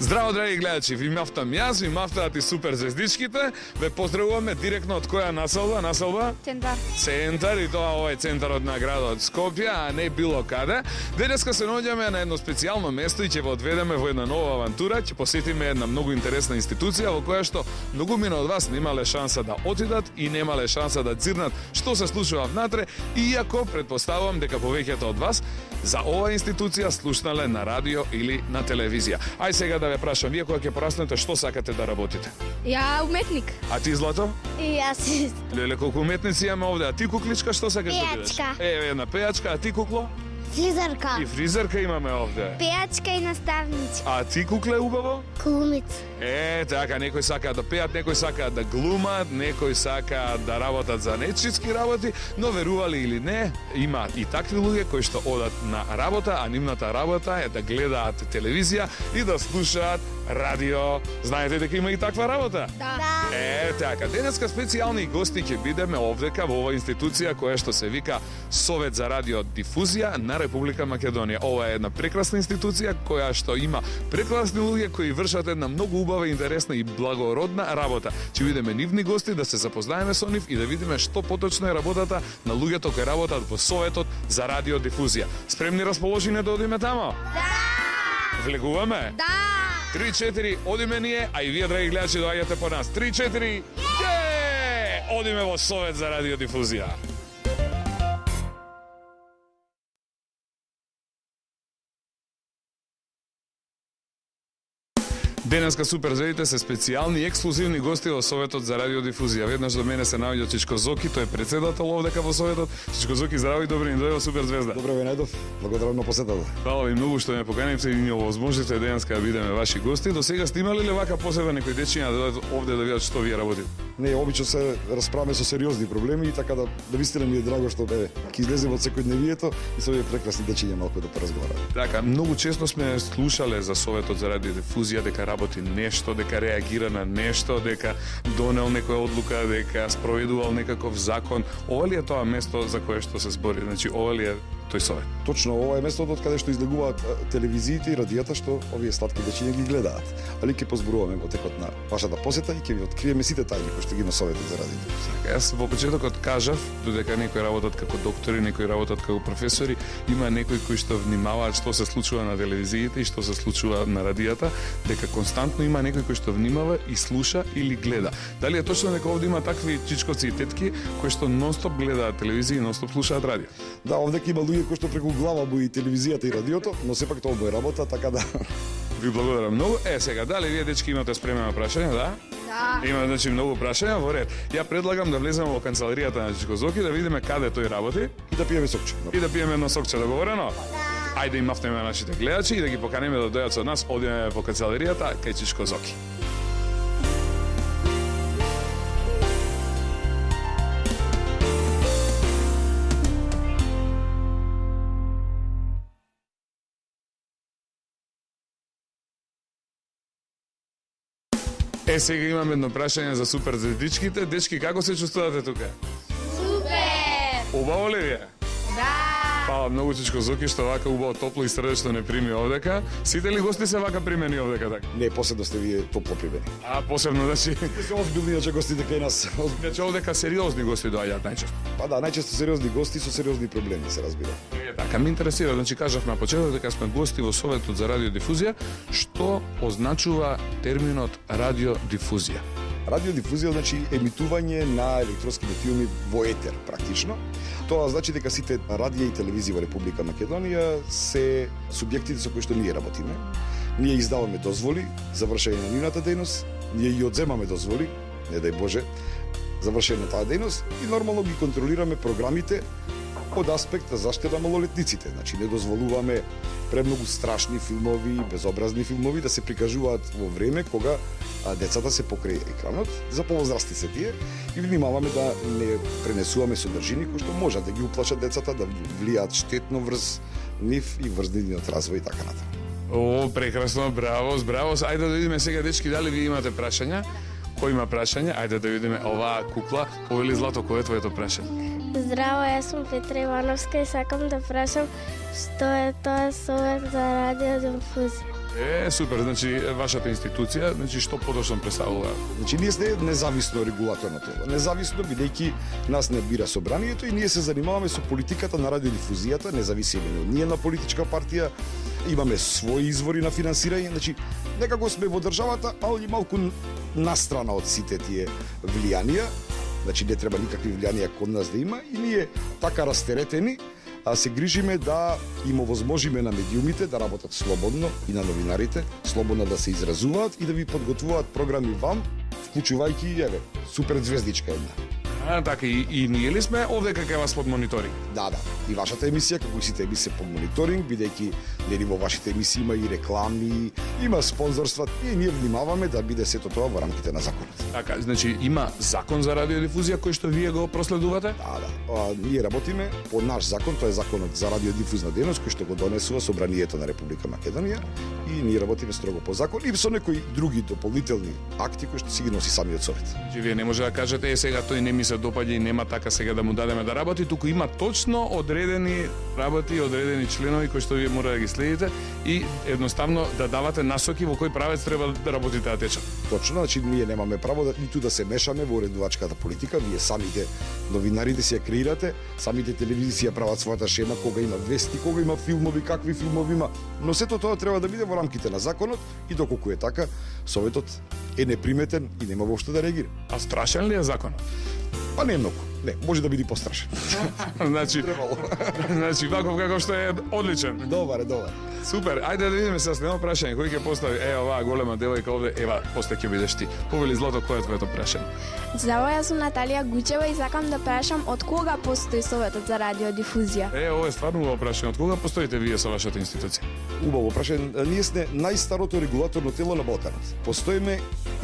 Здраво, драги гледачи, ви имавтам јас, ви имавтаат и супер звездичките. Ве поздравуваме директно од која населба? Центар. Центар, и тоа овој центарот на градот Скопје, а не било каде. Денеска се наоѓаме на едно специјално место и ќе ве одведеме во една нова авантура. Ќе посетиме една многу интересна институција во која што многумина од вас немале шанса да отидат и немале шанса да дзирнат што се случува внатре, иако предпоставувам дека повеќето од вас за оваа институција слушнале на радио или на телевизија. Ај сега да ве прашам, вие кога ќе пораснете што сакате да работите? Ја уметник. А ти, Злато? И јас исто. Леле, колку уметници имаме овде, а ти, Кукличка, што сакаш да бидеш? Пејачка. Една пејачка, а ти, Кукло? Фризерка. И фризерка имаме овде. Пејачка и наставничка. А ти, Кукле, убаво? Кумица. Така, некои сакаат да пеат, некои сакаат да глумат, некои сакаат да работат за нечистки работи, но верували или не, има и такви луѓе кои што одат на работа, а нивната работа е да гледаат телевизија и да слушаат радио. Знаете дека има и таква работа? Да. Така, денеска специјални гости ќе бидеме овдека во оваа институција која што се вика Совет за радиодифузија на Република Македонија. Ова е една прекрасна институција која што има прекрасни луѓе кои вршат една многу убава, интересна и благородна работа. Ќе видиме нивни гости, да се запознаеме со нив и да видиме што поточно е работата на луѓето кои работат во Советот за радиодифузија. Спремни, расположени да одиме тамо? Да! Влегуваме? Да. 3-4, одиме ние, а и вие, драги гледачи, доаѓате по нас. 3-4, одиме во Совет за радиодифузија. Денеска супер зведите се специјални и ексклузивни гости во Советот за радиодифузија. Веднаш до мене се наоѓа Чичко Зоки, тој е председател овдека во Советот. Чичко Зоки, здраво и добре ни дојде во Супер звезда. Добре ве најдов, благодарам на посетата. Фала ви многу што ме поканивте и ни овозможите денеска да бидеме ваши гости. До сега сте имали ли вака посебно некои дечиња да дојдат овде да видат што вие работите? Не, обично се расправаме со сериозни проблеми и така да вистина ми е драго што ќе излезем од секојдневието и со овие прекрасни дечиња малку да поразговараме. Така, многу често сме слушале за Советот за радиодифузија дека работи нешто, дека реагира на нешто, дека донел некоја одлука, дека спроведувал некаков закон. Ова ли е тоа место за кое што се збори? Значи, ова ли е тој совет? Точно, ова е местото од каде што излегуваат телевизиите и радијата што овие сладки дечиња ги гледаат. Али ќе позборуваме во текот на вашата посета и ќе ви откриеме сите тајни кои што ги има Советот за радиодифузија. Јас во почетокот кажав, додека некои работат како доктори, некои работат како професори, има некои кои што внимаваат што се случува на телевизиите и што се случува на радијата, дека константно има некој кој што внимава и слуша или гледа. Дали е точно дека овде има такви чичковци и тетки кои што нонстоп гледаат телевизија и нонстоп слушаат радио? Да, овдека има луѓе кои што преку глава бои телевизијата и радиото, но сепак тоа е работа, така да. Ви благодарам многу. Сега, дали вие дечки имате спремено прашање, да? Да. Има, значи, многу прашања, во ред. Ја предлагам да влеземе во канцеларијата на Чичко Зоки, да видиме каде тој работи И да пиеме сокче. и да пиеме едно сокче, договорено? Да. Ајде им мафнеме нашите гледачи и да ги поканеме да дојдат со нас, одиме по канцеларијата кај Чичко Зоки. Сега имам едно прашање за супер звездичките. Дечки, како се чувствувате тука? Супер. Убаво ли ви е? Да. Фала многу, Чичко Зоки, што вака убаво, топло и срдечно не прими овдека. Сите ли гости се вака примени овдека така? Не, посебно сте вие топло примени. А посебно, значи, Се озбилни, иначе гостите кај нас. значи овдека сериозни гости доаѓаат најчесто. Па да, најчесто сериозни гости со сериозни проблеми, се разбира. Така, ме интересира, значи кажав на почеток дека сме гости во Советот за радиодифузија, што означува терминот радиодифузија? Радиодифузија значи емитување на електронски филми во етер, практично. Тоа значи дека сите радија и телевизија во Република Македонија се субјектите со кои што ние работиме. Ние издаваме дозволи за вршење на нивната дејност, ние и одземаме дозволи, не дај Боже, за вршење на таа дејност и нормално ги контролираме програмите од аспект на заштита на малолетниците. Значи не дозволуваме премногу страшни филмови, безобразни филмови да се прикажуваат во време кога децата се покрај екранот, за повозрасти се тие, и внимаваме да не пренесуваме содржини кои што можат да ги уплашат децата, да влијаат штетно врз нив и врз нивниот развој и така натаму. О, прекрасно, браво, браво. Ајде да видиме сега, дечки, дали ви имате прашања? Кој има прашање? Ајде да видиме оваа кукла. Повели, Злато, кој е твоето прашање? Здраво, јас сум Петра Ивановска и сакам да прашам што е тоа Совет за радиодифузија. Супер, значи вашата институција, значи што подошно представува? Значи, ние сме независно регулаторно тело. Независно, бидејќи нас не бира собранието и ние се занимаваме со политиката на радиодифузијата, независимо од ние на политичка партија, имаме своји извори на финансирање, значи, некако сме во државата, али малку настрана од сите тие влијанија, значи не треба никакви влијанија код нас да има и ние така растеретени, а се грижиме да им овозможиме на медиумите да работат слободно и на новинарите, слободно да се изразуваат и да ви подготвуваат програми вам, вклучувајќи, еве, супер звездичка една. Така, и ние ли сме овде кај вас под мониторинг? Да, и вашата емисија, како и сите емисии под мониторинг, бидејќи нели во вашите емисии има и реклами, има спонзорства, и ние внимаваме да биде сето тоа во рамките на законот. Така, значи има закон за радиодифузија кој што вие го проследувате? Да. Ние работиме по наш закон, тоа е законот за радиодифузна дејност кој што го донесува Собранието на Република Македонија и ние работиме строго по закон и со некои други дополнителни акти кои што си ги носи самиот совет. Значи вие не може да кажете сега тој не ми се допаѓа и нема така сега да му дадеме да работи, туку има точно одредени работи, одредени членови кои што вие мора да ги следите и едноставно да давате насоки во кој правец треба да работите да течат. Точно, значи ние немаме право да ниту да се мешаме во уредувачката политика, вие самите новинарите си ја креирате, самите телевизии си ја прават својата шема, кога има вести, кога има филмови, какви филмови има, но сето тоа треба да биде во рамките на законот и доколку е така, советот е неприметен и нема воопшто да реагира. А страшен ли е законот? Па не многу. Не, може да биде пострашен. Значи, значи ваков како што е одличен. Добар. Супер, ајде да видиме сега следно прашање, кој ќе постави? Оваа голема девојка овде, ева, после ќе бидеш ти. Повели Злато, кој е твоето прашање? Здраво, јас сум Наталија Гучева и сакам да прашам од кога постои Советот за радиодифузија? Ова е стварно убаво прашање. Од кога постоите вие со вашата институција? Убаво прашање. Ние сме најстарото регулаторно тело на Балканот. Постоиме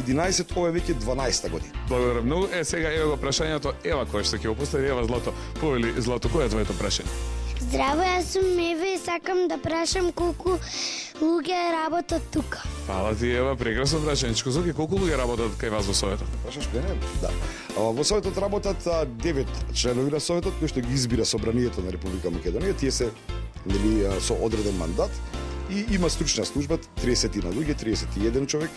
11, ова е веќе 12 година. Благодарам многу. Сега еве го прашањето, ева кој што ќе го постави, ева Злато. Повели Злато, кој е твоето прашање? Здраво, јас сум Еве и сакам да прашам колку луѓе работат тука. Фала ти, ева, прекрасно прашање. Зоки, колку луѓе работат кај вас во Советот? Прашаш мене? Да. Во Советот работат 9 членови на Советот кои што ги избира Собранието на Република Македонија. Тие се нели со одреден мандат и има стручна служба 30 на луѓе, 31 човек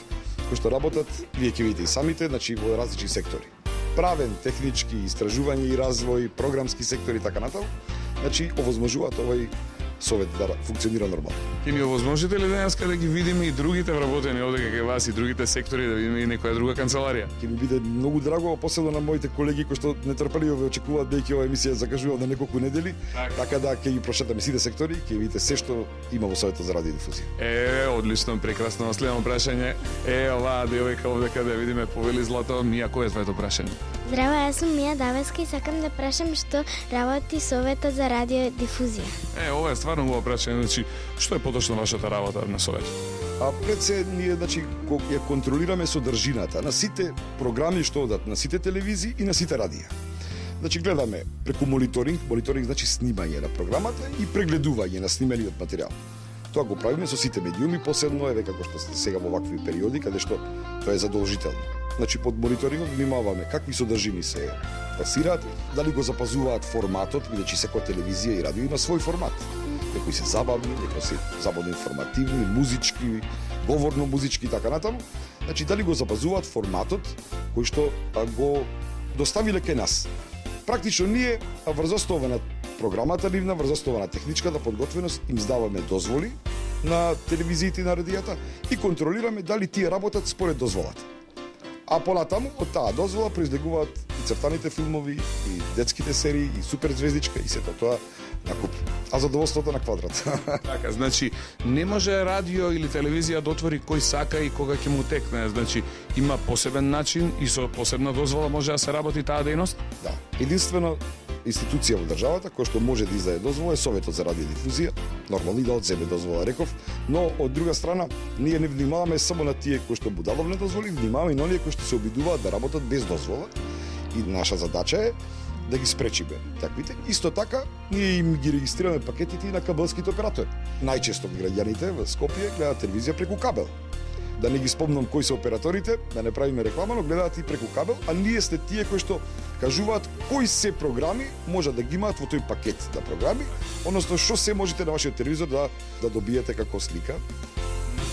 кои што работат, вие ќе видите и самите, значи во различни сектори. Правен, технички, истражување и развој, програмски сектори и така натаму. Значи овозможуваат овој совет да функционира нормално. Ќе ни овозможите ли денеска да ги видиме и другите вработени овде кај вас и другите сектори, да видиме и некоја друга канцеларија? Ќе ми биде многу драго, посебно на моите колеги кои што нетрпеливо ве очекуваат бидејќи ова емисија закажува на неколку недели, така да ќе ги прошетаме сите сектори, ќе видите се што има во Советот за радиодифузија. Одлично, прекрасно. Следно прашање. Оваа девојка овде каде видиме, повели Злато, Мија, кој е твоето прашање? Здраво, јас сум Мија Давеска и сакам да прашам што работи Советот за радиодифузија. Ова е стварно убаво прашање. Значи, што е поточно вашата работа на Советот? Пред се ние значи ја контролираме содржината на сите програми што одат на сите телевизии и на сите радија. Значи гледаме преку мониторинг значи снимање на програмата и прегледување на снимениот материјал. Тоа го правиме со сите медиуми, посебно еве како што сте сега во вакви периоди каде што тоа е задолжително. Значи под мониторингот внимаваме какви содржини се пласираат, дали го запазуваат форматот, бидејќи секоја телевизија и радио има свој формат. Некои се забавни, некои се забавно информативни, музички, говорно музички и така натаму. Значи дали го запазуваат форматот кој што го доставиле кај нас. Практично ние врз основа на програмата нивна, врз основа на техничката подготвеност им издаваме дозволи на телевизиите и на радијата и контролираме дали тие работат според дозволата. А понатаму од таа дозвола произлегуваат и цртаните филмови, и детските серии, и суперзвездичка, и сето тоа на куп. А задоволството на квадрат. Така, значи, не може радио или телевизија да отвори кој сака и кога ќе му текне. Значи, има посебен начин и со посебна дозвола може да се работи таа дејност? Да. Единствено институција во државата која што може да издаде дозвола е Советот за радиодифузија, нормално и да одземе дозвола, реков, но од друга страна ние не внимаваме само на тие кои што будаловне дозволи, внимаваме и на оние кои што се обидуваат да работат без дозвола и наша задача е да ги спречиме таквите. Исто така, ние им ги регистрираме пакетите и на кабелските оператори. Најчесто граѓаните во Скопје гледаат телевизија преку кабел. Да не ги спомнам кои се операторите, да не правиме реклама, но гледаат и преку кабел, а ние сте тие кои што кажуваат кои се програми може да ги имаат во тој пакет на програми, односно што се можете на вашиот телевизор да добиете како слика.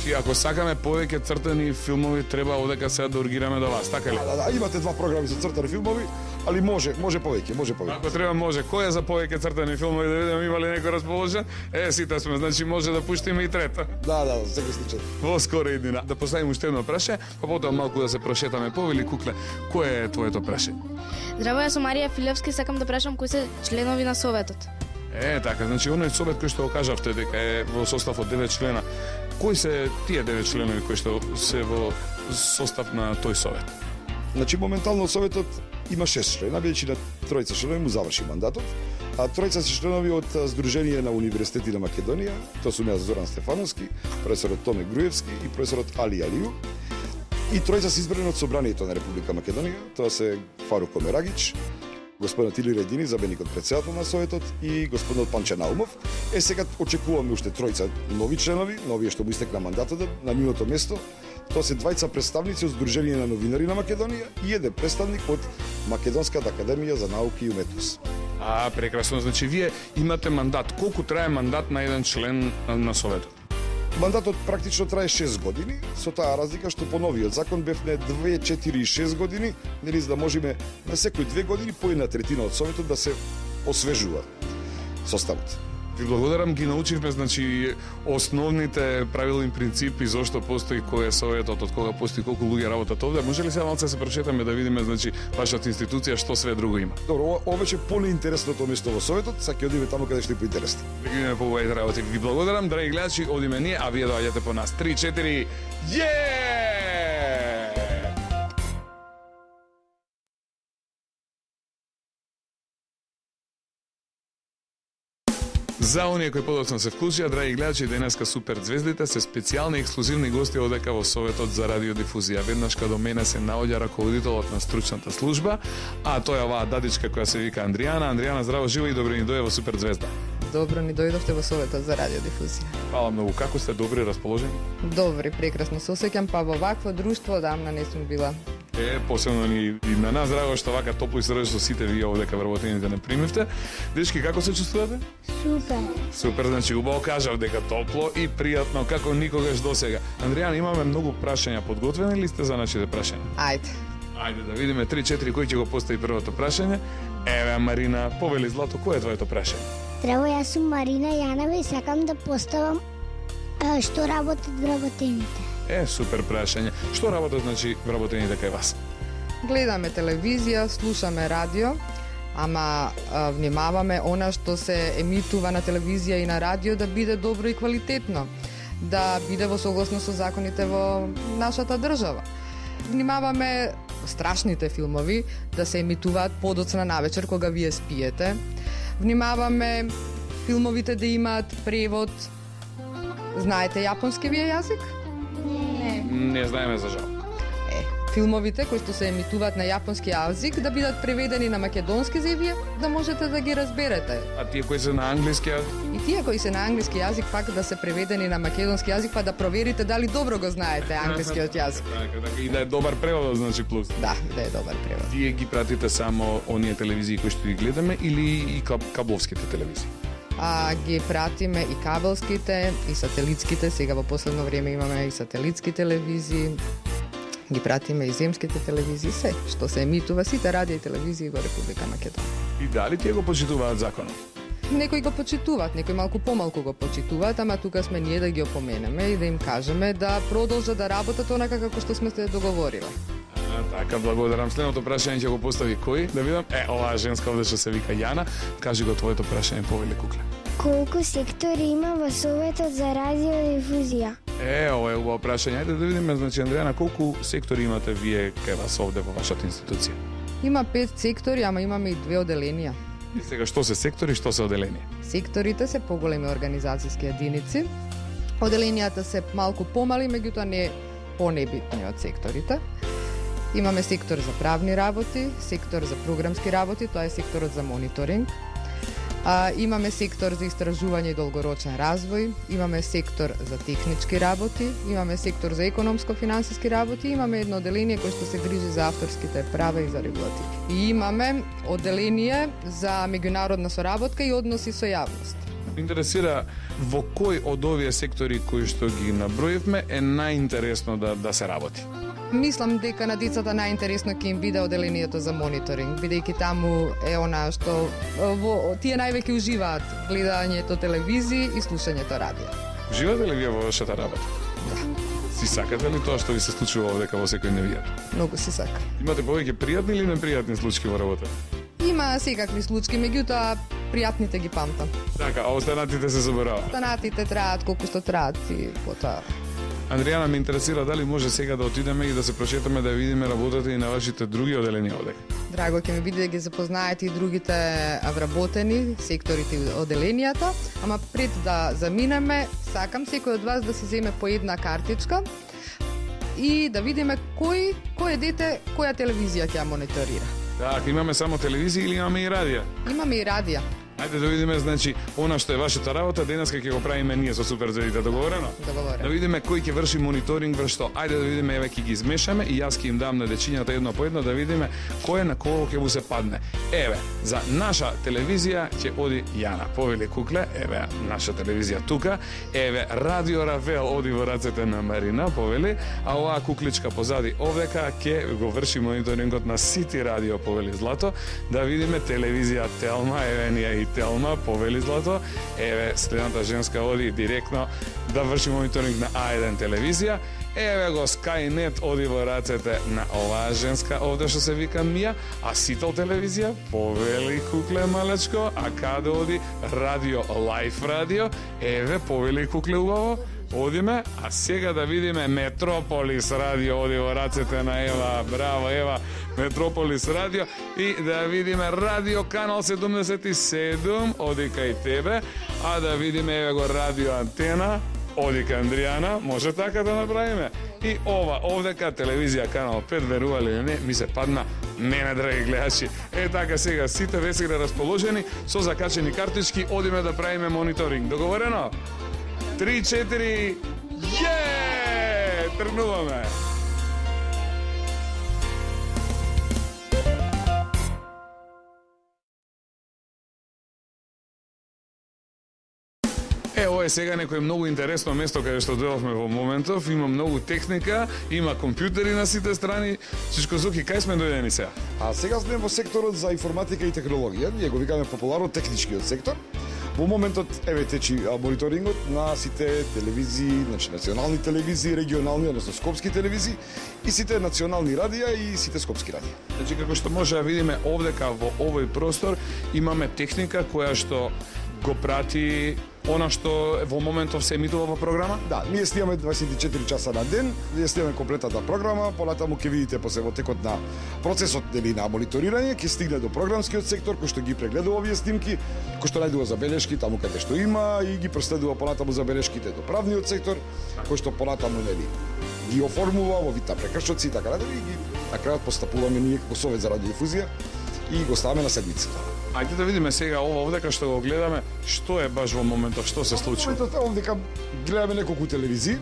Значи, ако сакаме повеќе цртани филмови, треба одека сега да ургираме до вас, така ли? Да, имате 2 програми за цртани филмови, али може повеќе. Ако треба може. Кој е за повеќе цртани филмови да видиме има ли некој расположен? Сите сме, значи може да пуштиме и трета. Да, секој случај. Во скоро иднина. Да поставим уште едно прашање, па потоа малку да се прошетаме повели Кукле. Кое е твоето прашање? Здраво, јас сум Марија Филевски, сакам да прашам кои се членови на Советот. Така, значи оној совет кој што го кажавте дека е во состав од 9 члена. Кои се тие 9 членови кои што се во состав на тој совет? Значи моментално советот има 6 члена, бидејќи на тројца членови му заврши мандатот, а тројца се членови од Сдружение на универзитети на Македонија, тоа сум јас Зоран Стефановски, професорот Томе Груевски и професорот Али Алију. И тројца се избрани од Собранието на Република Македонија, тоа се Фарук Омерагич, господинот Илир Едини, заменикот председател на Советот и господинот Панче Наумов. Сега очекуваме уште тројца нови членови, новие што му истекна мандатот на нивното место. Тоа се двајца представници од Сдружение на новинари на Македонија и еден представник од Македонската академија за науки и уметност. Прекрасно. Значи вие имате мандат. Колку трае мандат на еден член на Советот? Мандатот практично трае 6 години, со таа разлика што по новиот закон бевне 2, 4 и 6 години, нели за да можеме на секој 2 години по 1/3 од Советот да се освежува составот. Ви благодарам, ги научивме, значи, основните правилни принципи, зошто постои кој е Советот, од кога постои, колку луѓе работат овде. Може ли сега малце се прочетаме да видиме, значи, вашата институција што све друго има? Добро, ова беше по-неинтересното место во Советот, сега ќе одиме таму каде што е поинтересно. Да ги видиме по-убавите работи. Ви благодарам, драги гледачи, одиме ние, а вие доаѓате по нас. 3, 4, За оние кои подоцна се вклучија, драги гледачи, денеска Супер звездите се специјални ексклузивни гости одека во Советот за радиодифузија. Веднаш каде до мене се наоѓа раководителот на стручната служба, а тоа е оваа дадичка која се вика Андријана. Андријана, здраво, живо и добро ни дојде во Супер звезда. Добро ни дојдовте во Советот за радиодифузија. Фала многу. Како сте, добри, расположени? Добри, прекрасно се осеќам, па во вакво друштво одамна не сум била. Посебно и на нас драго што вака топло и срдечно сите вие овдека вработените не примивте. Дечки, како се чувствувате? Супер, значи убаво кажав дека топло и пријатно како никогаш досега. Андријана, имаме многу прашања, подготвени ли сте за нашите прашања? Ајде да видиме 3-4 кој ќе го постави првото прашање. Еве Марина, повели злато, кој е твоето прашање? Здраво, јас сум Марина Јанова и сакам да поставам што работат вработените. Супер прашање. Што работат, значи, вработените кај вас? Гледаме телевизија, слушаме радио, ама внимаваме она што се емитува на телевизија и на радио да биде добро и квалитетно, да биде во согласно со законите во нашата држава. Внимаваме страшните филмови да се емитуваат подоцна навечер кога вие спиете. Внимаваме филмовите да имаат превод. Знаете јапонски вие јазик? Не знаеме за жал. Филмовите кои што се емитуваат на јапонски јазик да бидат преведени на македонски за вие да можете да ги разберете. А тие кои се на англиски јазик? И тие кои се на англиски јазик пак да се преведени на македонски јазик па да проверите дали добро го знаете англискиот јазик. Така, и да е добар превод, значи плюс. Да, да е добар превод. Вие ги пратите само оние телевизии кои што ги гледаме или и кабловските телевизии? Ги пратиме и кабелските, и сателитските, сега во последно време имаме и сателитски телевизии, ги пратиме и земските телевизии, се што се емитува, сите радио и телевизии во Република Македонија. И дали тие го почитуваат законот? Некои го почитуваат, некои малку помалку го почитуваат, ама тука сме ние да ги опоменеме и да им кажеме да продолжат да работат онака како што сме се договориле. Така, благодарам. Следното прашање ќе го постави кој? Да видам. Оваа женска овде што се вика Јана. Кажи го твоето прашање, повели Кукле. Колку сектори има во Советот за радиодифузија? Ова е убаво прашање. Ајде да видиме, значи, Андријана, колку сектори имате вие кај вас овде во вашата институција? Има 5 сектори, ама имаме и 2 оделенија. И сега, што се сектори, што се оделенија? Секторите се поголеми организацијски единици. Оделенијата се малку помали, меѓутоа не понебитни од секторите. Имаме сектор за правни работи, сектор за програмски работи, тоа е секторот за мониторинг. Имаме сектор за истражување и долгорочен развој, имаме сектор за технички работи, имаме сектор за економско-финансиски работи, имаме едно оделение кое што се грижи за авторските права и за регулативи. И имаме оделение за меѓународна соработка и односи со јавност. Интересира во кој од овие сектори кои што ги наброивме е најинтересно да се работи? Мислам дека на децата најинтересно ќе им биде оделението за мониторинг, бидејќи таму е она што тие највеќе уживаат гледањето телевизија и слушањето радио. Уживате ли вие во вашата работа? Да, Си сакате ли тоа што ви се случува овдека во секој невијат? многу си сака. Имате повеќе пријатни или непријатни случаи во работа? Има секакви случаи, меѓутоа пријатните ги памтам. Така, а останатите се забораваат. Останатите траат колку што траат и потоа. Андријана, ме интересира дали може сега да отидеме и да се прошетаме да видиме работата и на вашите други оделенија овдека. Драго ќе ми биде да ги запознаете и другите вработени, секторите и оделенијата, ама пред да заминеме, сакам секој од вас да си земе по една картичка и да видиме кој дете, која телевизија ќе ја мониторира. Так, имаме само телевизија или имаме и радија? Имаме и радија. Ајде да видиме, значи, она што е вашата работа, денеска ќе го правиме ние со суперзвезите, договорено? Да Договорено. видиме кој ќе врши мониторинг врз што. Ајде да видиме, еве ќе ги измешаме и јас ќе им дам на дечињата едно по едно да видиме кој на кого ќе му се падне. Еве, за наша телевизија ќе оди Јана. Повели Кукле, еве наша телевизија тука. Еве Радио Равел оди во рацете на Марина, повели, а оваа кукличка позади овдека ќе го врши мониторингот на Сити Радио, повели Злато, да видиме телевизија Телма, еве ние и Телма, повели Злато, еве следната женска оди директно да врши мониторинг на А1 телевизија, еве го Skynet оди во рацете на оваа женска овде што се вика Мија, а Сител телевизија, повели Кукле малечко, а каде оди Радио Лайф Радио, еве повели Кукле убаво, одиме, а сега да видиме Метрополис Радио, оди во рацете на Ева, браво Ева, Метрополис Радио, и да видиме Радио Канал 77, оди кај тебе, а да видиме еве го Радио Антена, оди кај Андријана, може така да направиме. И ова, овдека, телевизија Канал 5, верували или не, ми се падна мене, драги гледачи. Е така сега, сите весели расположени, со закачени картички, одиме да правиме мониторинг. Договорено? 3-4, тргнуваме! Ова е сега некој многу интересно место каде што дојдовме во моментов, има многу техника, има компјутери на сите страни. Чичко Зуки, кај сме дојдени сега? А сега сме во секторот за информатика и технологија, ние го викаме популарно техничкиот сектор. Во моментот еве течи мониторингот на сите телевизии, значи национални телевизии, регионални, односно скопски телевизии и сите национални радија и сите скопски радија. Значи како што може да видиме овдека во овој простор имаме техника која што го прати она што во моментов се емитува во програма? Да, ние снимаме 24 часа на ден, ние снимаме комплетната програма, понатаму ќе видите после во текот на процесот дели на мониторирање, ќе стигне до програмскиот сектор кој што ги прегледува овие снимки, кој што најдува забелешки таму каде што има и ги проследува понатаму забелешките до правниот сектор, кој што понатаму нели ги оформува во вид на прекршоци и така натаму и ги на крајот постапуваме ние како Совет за радиодифузија и го ставаме на седмицата. Ајде да видиме сега ова овдека што го гледаме, што е баш во моментов, што се случи. Во моментот овдека гледаме неколку телевизии.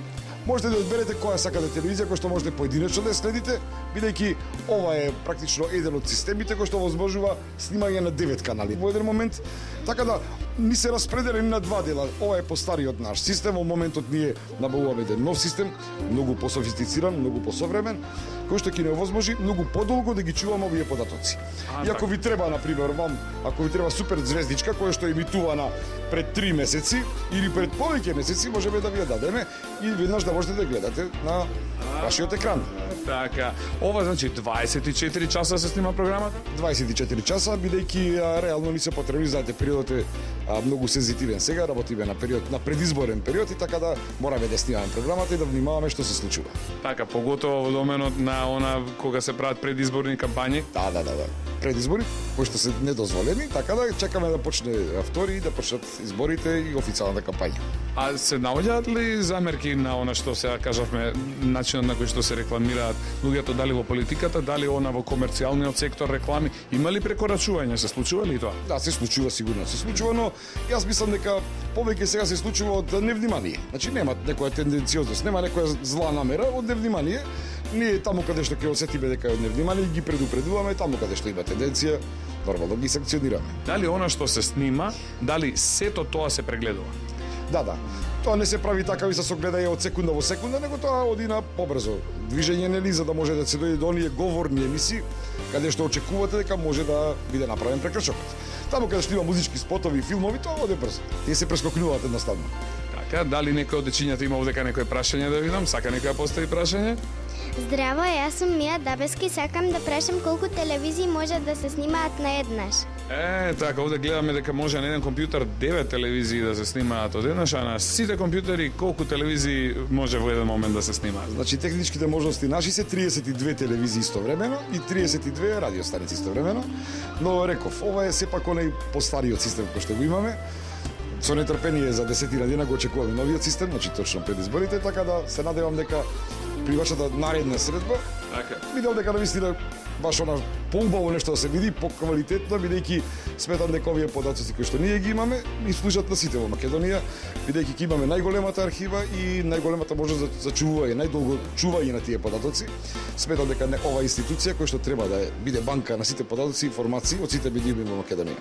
Можете да одберете која сакате телевизија, која што можете поединечно да ја следите, бидејќи ова е практично еден од системите кој што возможува снимање на 9 канали во еден момент. Така да ни се распределени на два дела. Ова е постариот наш систем, во моментот ние набавуваме еден нов систем, многу пософистициран, многу посовремен, кој што ќе не овозможи многу подолго да ги чуваме овие податоци. И ако ви треба, на пример, вам, ако ви треба супер звездичка која што е емитувана пред 3 месеци или пред повеќе месеци, можеме да ви ја дадеме и веднаш да можете да гледате на вашиот екран. Така, ова значи 24 часа се снима програмата? 24 часа, бидејќи реално ни се потребни, знаете, периодот е многу сензитивен сега, работиме на период, на предизборен период и така да мораме да снимаме програмата и да внимаваме што се случува. Така, поготово во доменот на она кога се прават предизборни кампањи. Да. Предизбори, кои што се недозволени, така да чекаме да почне втори и да почнат изборите и официјалната кампања. А се наоѓаат ли замерки на она што сега кажавме, начинот на кој што се рекламираат луѓето, дали во политиката, дали она во комерцијалниот сектор реклами, има ли прекорачување, се случува ли тоа? Да, се случува сигурно, се случува, но јас мислам дека повеќе сега се случува од невнимание. Значи нема некоја тенденциозност, нема некоја зла намера, од невнимание. Ние таму каде што ќе осетиме дека е од невнимание ги предупредуваме, таму каде што има тенденција нормално ги санкционираме. Дали она што се снима, дали сето тоа се прегледува? Да. Тоа не се прави така и се гледа од секунда во секунда, него тоа оди на побрзо движење, нели, за да може да се дојде до оние говорни емисии, каде што очекувате дека може да биде направен прекршокот. Таму каде што има музички спотови и филмови, тоа оде брзо. Тие се прескокнуваат едноставно. Така, дали некој од дечињата има овдека некој прашање да видам? Сака некој да постави прашање? Здраво, јас сум Мија Дабески, сакам да прашам колку телевизии може да се снимаат наеднаш. Така, овде гледаме дека може на еден компјутер 9 телевизии да се снимаат одеднаш, а на сите компјутери колку телевизии може во еден момент да се снимаат? Значи, техничките можности наши се 32 телевизии истовремено и 32 радиостаници истовремено, но реков, ова е сепак онај постариот систем кој што го имаме. Со нетрпение за 10 дена го очекуваме новиот систем, значи точно пред изборите, така да се надевам дека при вашата наредна средба видел дека навистина баш она поубаво нешто да се види, поквалитетно, бидејќи сметам дека овие податоци кои што ние ги имаме ни служат на сите во Македонија, бидејќи ќе имаме најголемата архива и најголемата можност за чување, најдолго чување на тие податоци. Сметам дека ова институција која што треба да биде банка на сите податоци и информации од сите медиуми во Македонија.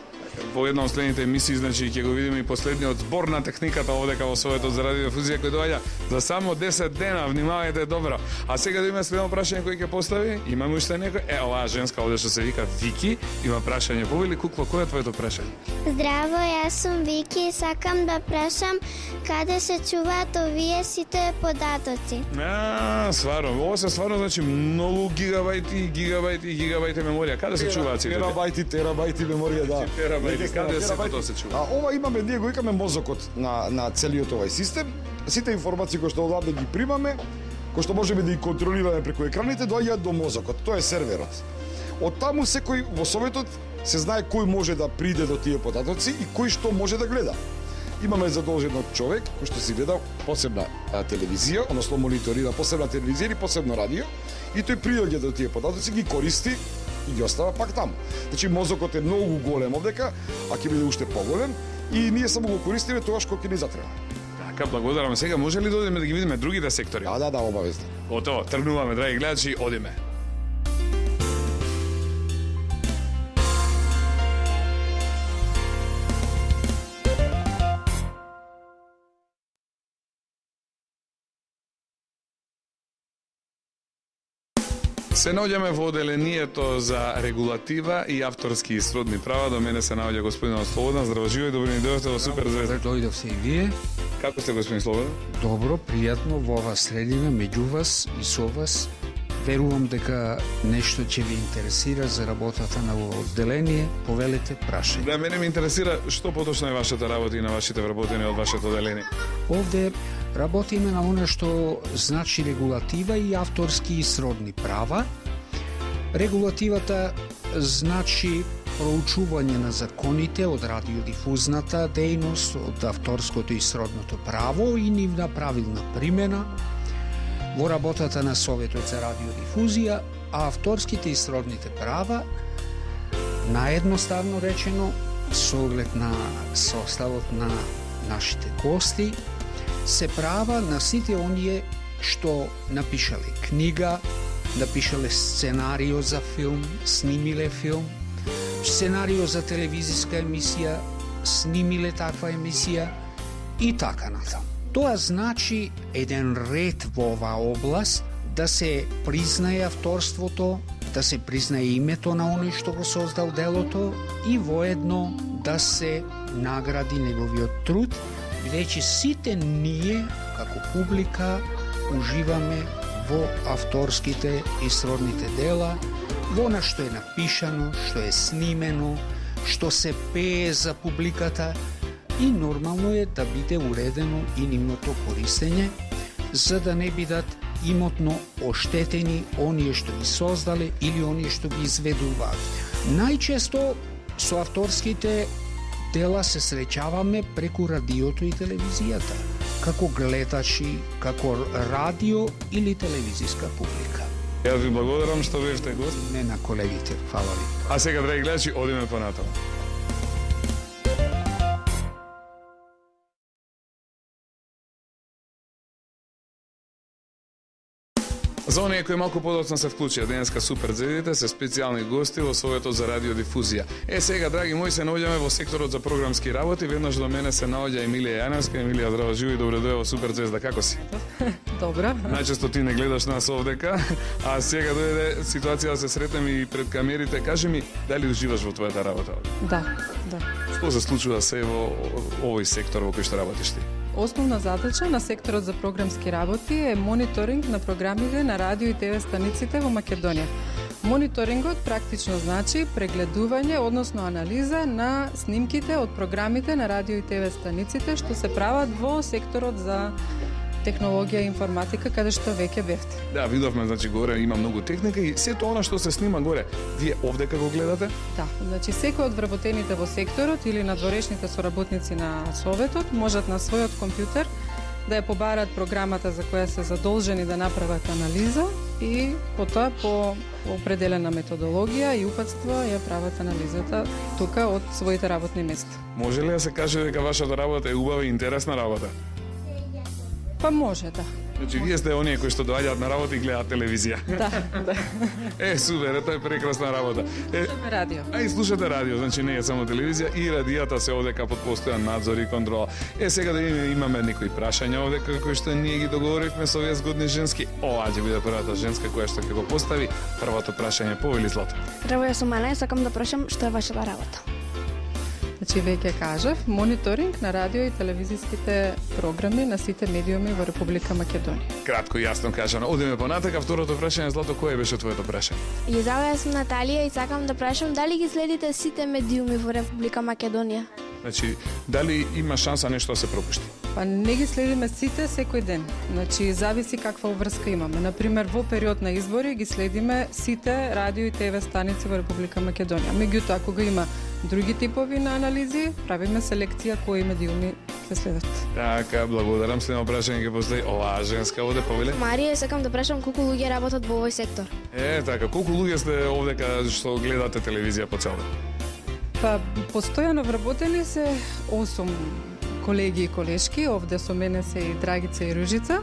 Во една од следните емисии, значи ќе го видиме и последниот збор на техниката овдека во Советот за радиодифузија кој доаѓа за само 10 дена, внимавајте добро. А сега да има следно прашање кој ќе постави, имаме уште некој? Оваа женска овде што се вика Вики, има прашање. Повели Кукло, кој е твоето прашање? Здраво, јас сум Вики, сакам да прашам каде се чуваат овие сите податоци. Сварно, ова се сварно значи многу гигабајти меморија. Каде се чуваат сите? Терабајти меморија, да. Терабајти, каде се тоа се чува? Ова имаме, ние го викаме мозокот на целиот овој систем. Сите информации кои што одамде ги примаме, кои што можеме да ги контролираме преку екраните, доаѓаат до мозокот. Тоа е серверот. Од таму секој во Советот се знае кој може да приде до тие податоци и кој што може да гледа. Имаме задолжен човек кој што си гледа посебна телевизија, односно мониторира посебна телевизија или посебно радио, и тој приоѓа до тие податоци, ги користи и ги остава пак таму. Значи мозокот е многу голем овдека, а ќе биде уште поголем и ние само го користиме тогаш кога ќе ни затреба. Така, благодарам. Сега може ли да одиме да ги видиме другите сектори? Да, обавезно. Готово, тргнуваме, драги гледачи, одиме. Се наоѓаме во оделението за регулатива и авторски и сродни права. До мене се наоѓа господинот Слободан. Здраво, живеј, добро ни дојдовте во Супер Звезда. Дојдовте и вие. Како сте, господин Слободан? Добро, пријатно во ова средина, меѓу вас и со вас. Верувам дека нешто ќе ви интересира за работата на ово одделение. Повелете, прашајте. Да, мене ме интересира што поточно е вашата работа и на вашите вработени од вашето одделение. Овде работиме на она што значи регулатива и авторски и сродни права. Регулативата значи проучување на законите од радиодифузната дејност, од авторското и сродното право и нивна правилна примена во работата на Советот за радиодифузија, а авторските и сродните права, наедноставно речено, со оглед на составот на нашите гости, се права на сите оние што напишале книга, напишале сценарио за филм, снимиле филм, сценарио за телевизиска емисија, снимиле таква емисија и така натаму. Тоа значи еден ред во оваа област да се признае авторството, да се признае името на оној што го создал делото и воедно да се награди неговиот труд, бидејќи сите ние, како публика, уживаме во авторските и сродните дела, во она што е напишано, што е снимено, што се пее за публиката, и нормално е да биде уредено и нивното користење, за да не бидат имотно оштетени оние што ги создале или оние што ги изведуваат. Најчесто со авторските дела се среќаваме преку радиото и телевизијата, како гледачи, како радио или телевизиска публика. Јас ви благодарам што бевте гост. Не на колегите, фала ви. А сега, драги гледачи, одиме понатаму. За оние кои малку подоцна се вклучија денеска Супер Зедите се специјални гости во Советот за радиодифузија. Сега, драги мои, се наоѓаме во секторот за програмски работи. Веднаш до мене се наоѓа Емилија Јаневска. Емилија, здраво, живи и добре дојде во Супер Звезда. Како си? Добро. Најчесто ти не гледаш нас овдека, а сега дојде ситуација да се сретнеме и пред камерите. Кажи ми, дали уживаш во твојата работа? Да. Што се случува се во овој сектор во кој што работиш ти? Основна задача на секторот за програмски работи е мониторинг на програмите на радио и ТВ станиците во Македонија. Мониторингот практично значи прегледување, односно анализа на снимките од програмите на радио и ТВ станиците што се прават во секторот за технологија и информатика, каде што веќе бевте. Да, видовме, значи горе има многу техника и сето она што се снима горе, вие овдека го гледате? Да, значи секој од вработените во секторот или надворешните соработници на Советот можат на својот компјутер да ја побарат програмата за која се задолжени да направат анализа и потоа по определена методологија и упатства ја прават анализата тука од своите работни места. Може ли да се каже дека вашата работа е убава и интересна работа? Па може, да. Значи, вие сте оние кои што доаѓаат на работа и гледаат телевизија. Да. Супер, тоа е прекрасна работа. Слушаме радио. А и слушате радио, значи не е само телевизија, и радијата се овдека под постојан надзор и контрола. Сега да имаме некои прашања овдека кои што ние ги договоривме со овие згодни женски. Ова ќе биде првата женска која што ќе го постави првото прашање. Повели, Злато. Здраво, јас сум Ана и сакам да прашам што е вашата работа. Значи, веќе кажав, мониторинг на радио и телевизиските програми на сите медиуми во Република Македонија. Кратко и јасно кажано. Одиме понатака. Второто прашање, Злато, кое беше твоето прашање? Јас сум Наталија и сакам да прашам дали ги следите сите медиуми во Република Македонија? Значи, дали има шанса нешто да се пропушти? Па не ги следиме сите секој ден. Значи, зависи каква обврска имаме. Например, во период на избори ги следиме сите радио и ТВ станици во Република Македонија. Меѓутоа, кога има други типови на анализи, правиме селекција кои медиуми се следат. Така, благодарам. Следно прашање ќе постои оваа женска овде, повеле. Марија, сакам да прашам колку луѓе работат во овој сектор. Така, колку луѓе сте овдека што гледате телевизија по цел ден? Па, постојано вработени се 8 колеги и колешки, овде со мене се и Драгица и Ружица.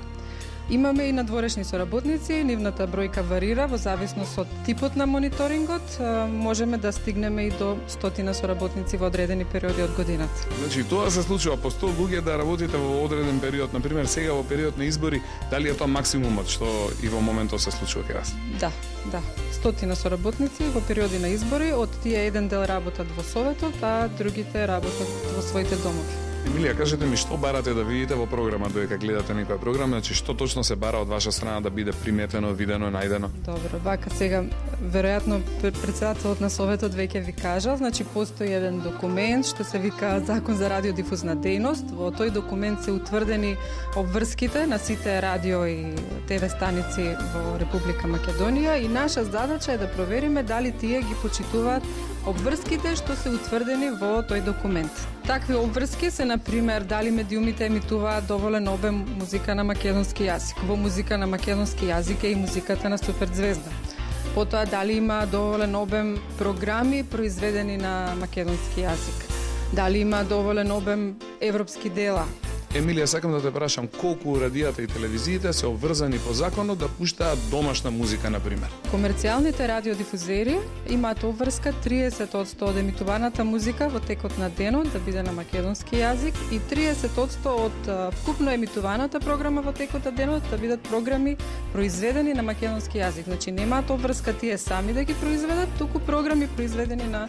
Имаме и надворешни соработници, нивната бројка варира во зависност од типот на мониторингот, можеме да стигнеме и до 100 соработници во одредени периоди од годината. Значи, тоа се случува по 100 луѓе да работите во одреден период, например сега во период на избори, дали е тоа максимумот што и во моментот се случува кај вас? Да. 100 соработници во периоди на избори, од тие еден дел работат во Советот, а другите работат во своите домови. Емилија, кажете ми што барате да видите во програма додека гледате некоја програма, значи што точно се бара од ваша страна да биде приметено, видено, најдено? Добро, вака сега веројатно претседателот на Советот веќе ви кажа, значи постои еден документ што се вика Закон за радиодифузна дејност. Во тој документ се утврдени обврските на сите радио и ТВ станици во Република Македонија и наша задача е да провериме дали тие ги почитуваат обврските што се утврдени во тој документ. Такви обврски се, например, дали медиумите емитуваат доволен обем музика на македонски јазик. Во музика на македонски јазик е и музиката на Супер Звезда. Потоа, дали има доволен обем програми произведени на македонски јазик. Дали има доволен обем европски дела. Емилија, сакам да те прашам колку радијата и телевизиите се обврзани по законот да пуштаат домашна музика, например? Комерцијалните радиодифузери имаат обврска 30% од емитуваната музика во текот на денот да биде на македонски јазик и 30% од вкупно емитуваната програма во текот на денот да бидат програми произведени на македонски јазик. Значи немаат обврска тие сами да ги произведат, туку програми произведени на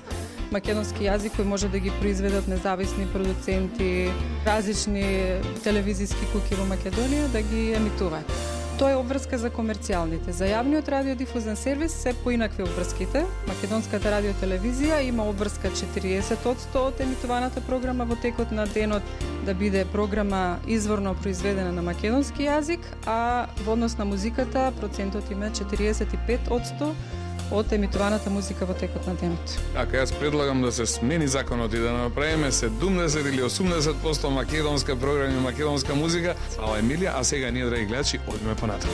македонски јазик кои може да ги произведат независни продуценти, различни телевизиски куќи во Македонија да ги емитуваат. Тоа е обврска за комерцијалните. За јавниот радиодифузен сервис се поинакви обврските. Македонската радиотелевизија има обврска 40% од емитуваната програма во текот на денот да биде програма изворно произведена на македонски јазик, а во однос на музиката процентот има 45% од емитуваната музика во текот на денот. Така, јас предлагам да се смени законот и да направиме 70 или 80% македонска програма и македонска музика. Ала Емилија, а сега ние, драги гледачи, одиме понатаму.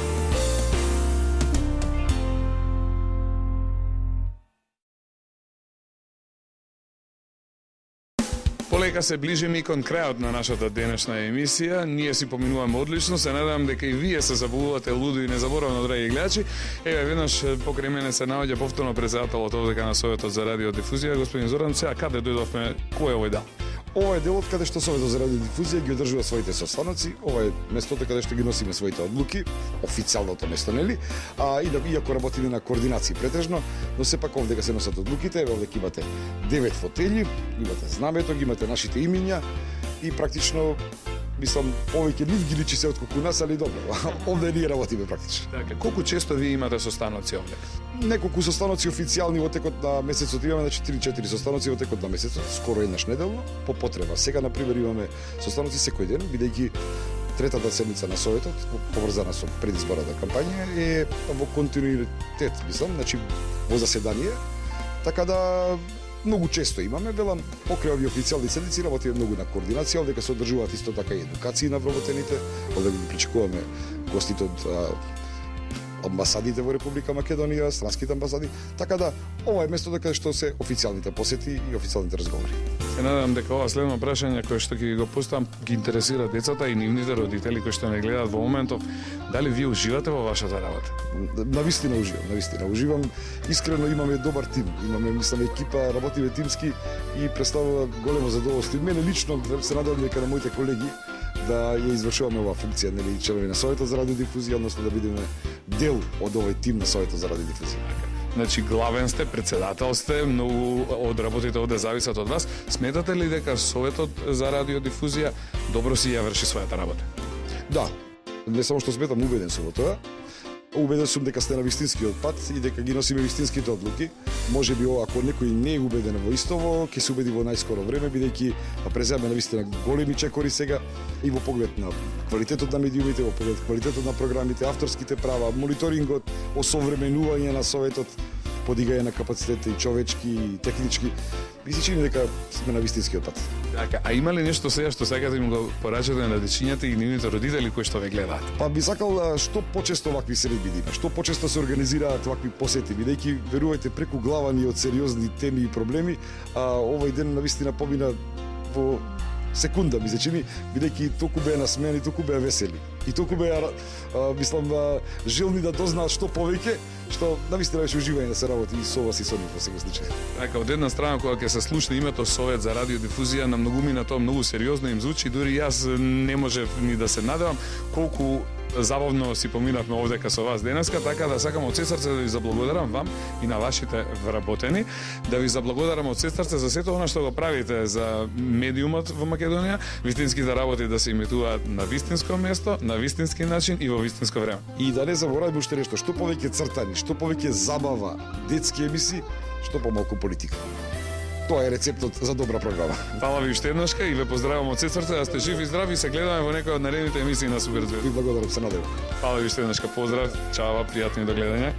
дека се ближиме и кон крајот на нашата денешна емисија. Ние си поминуваме одлично, се надевам дека и вие се забавувате лудо и незаборавно, драги гледачи. Еве веднаш покрај мене се наоѓа повторно председателот овдека на Советот за радиодифузија, господин Зоран. Сега каде дојдовме? Кој е овој дел? Ова е делот каде што Советот за радиодифузија ги одржува своите состаноци. Ова е местото каде што ги носиме своите одлуки, официјалното место, нели? Иако работиме на координации претежно, но сепак овдека се носат одлуките, овдека имате 9 фотели, имате знамето, ги имате нашите имиња и практично мислам повеќе нив ги личи се отколку нас, али добро. Овде ние работиме практично. Така, колку често вие имате состаноци овде? Неколку состаноци официјални во текот на месецот имаме, значи 3-4 состаноци во текот на месецот, скоро еднаш неделно, по потреба. Сега на пример имаме состаноци секој ден, бидејќи третата седница на Советот, поврзана со предизборната кампања, е во континуитет, мислам, значи во заседание, така да многу често имаме, велам, покрај овие официјални седници работиме многу на координација, овдека се одржуваат исто така и едукации на вработените, овдека ги причекуваме гостите од амбасадите во Република Македонија, странските амбасади, така да ова е местото каде што се официјалните посети и официјалните разговори. Се надевам дека ова следно прашање кое што ќе го поставам ги интересира децата и нивните родители кои што не гледаат во моментов. Дали вие уживате во вашата работа? Навистина уживам. Искрено имаме добар тим. Имаме, мислам, екипа, работиме тимски и представува големо задоволство. Мене лично се надевам дека на моите колеги да ја извршуваме оваа функција, нели, членови на Советот за радиодифузија, односно да бидеме дел од овој тим на Советот за радиодифузија. Значи главен сте, председател сте, многу од работите овде зависат од вас. Сметате ли дека Советот за радиодифузија добро си ја врши својата работа? Да, не само што сметам, убеден сум во тоа. Убеден сум дека сте на вистинскиот пат и дека ги носиме вистинските одлуки. Може би ако некој не е убеден во истово, ќе се убеди во најскоро време, бидејќи преземаме на вистина големи чекори сега и во поглед на квалитетот на медиумите, во поглед квалитетот на програмите, авторските права, мониторингот, осовременување на Советот, подигање на капацитетите и човечки и технички. Ви се чини дека сме на вистинскиот пат. Така, а има ли нешто сега што сакате им го порачате на дечињата и нивните родители кои што ве гледаат? Па би сакал што почесто вакви средби да има, што почесто се организираат вакви посети, бидејќи верувајте преку глава ни од сериозни теми и проблеми, а овој ден навистина помина во секунда, ми се чини, бидејќи толку беа насмеани, толку беа весели и толку беа, мислам, желни да дознаат што повеќе, што навистина беше уживање да се работи и со вас и со нив во секој случај. Така, од една страна кога ќе се слушне името Совет за радиодифузија, на многумина тоа многу сериозно им звучи, дури јас не можев ни да се надевам колку забавно си поминавме овдека со вас денеска, така да сакам од се срце да ви заблагодарам вам и на вашите вработени, да ви заблагодарам од се срце за сето она што го правите за медиумот во Македонија, вистинските работи да се имитуваат на вистинско место, на вистински начин и во вистинско време. И да не забораваме уште нешто, што повеќе цртани, што повеќе забава, детски емисии, што помалку политика. Тоа е рецептот за добра програма. Фала ви уште еднашка и ве поздравувам од се срце да сте живи и здрави и се гледаме во некој од наредните емисии на Суперзвезда. Ви благодарам, се надевам. Фала ви уште еднашка, поздрав, чао, пријатно и до гледање.